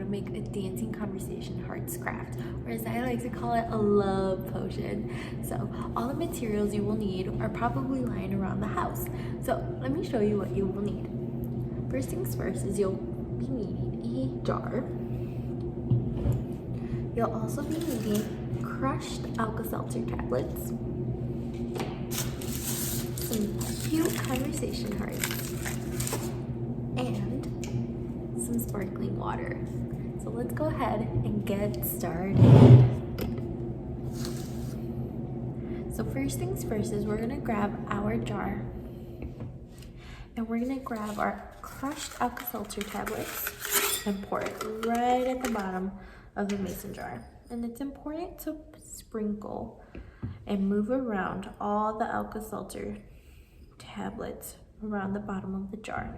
make a dancing conversation hearts craft, or as I like to call it, a love potion. So all the materials you will need are probably lying around the house. So let me show you what you will need. First things first is you'll be needing a jar. You'll also be needing crushed Alka-Seltzer tablets, some cute conversation hearts, and some sparkling water. So let's go ahead and get started. So first things first is we're gonna grab our jar and we're gonna grab our crushed Alka-Seltzer tablets and pour it right at the bottom of the mason jar. And it's important to sprinkle and move around all the Alka-Seltzer tablets around the bottom of the jar.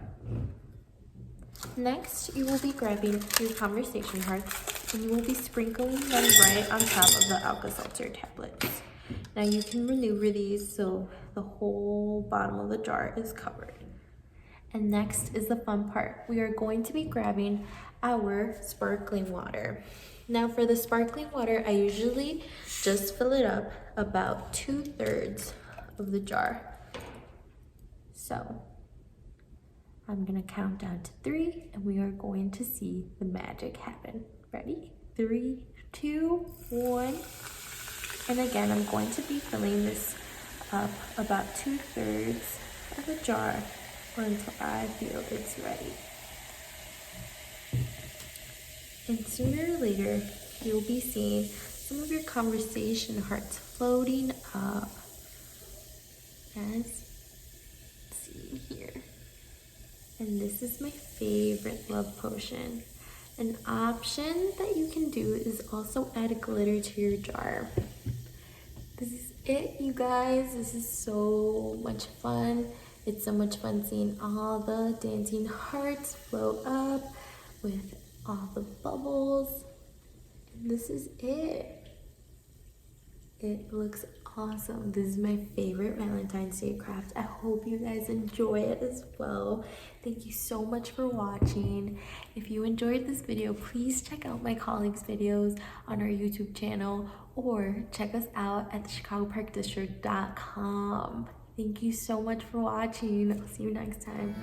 Next, you will be grabbing your conversation hearts and you will be sprinkling them right on top of the Alka-Seltzer tablets. Now you can maneuver these so the whole bottom of the jar is covered. And next is the fun part. We are going to be grabbing our sparkling water. Now for the sparkling water, I usually just fill it up about 2/3 of the jar. So I'm gonna count down to 3 and we are going to see the magic happen. Ready? 3, 2, 1. And again, I'm going to be filling this up about 2/3 of the jar until I feel it's ready. And sooner or later, you'll be seeing some of your conversation hearts floating up. Let's see here. And this is my favorite love potion. An option that you can do is also add glitter to your jar. This is it, you guys. This is so much fun. It's so much fun seeing all the dancing hearts float up with all the bubbles. And this is it. It looks awesome. This is my favorite Valentine's Day craft. I hope you guys enjoy it as well. Thank you so much for watching. If you enjoyed this video, please check out my colleagues' videos on our YouTube channel or check us out at thechicagoparkdistrict.com. Thank you so much for watching. I'll see you next time.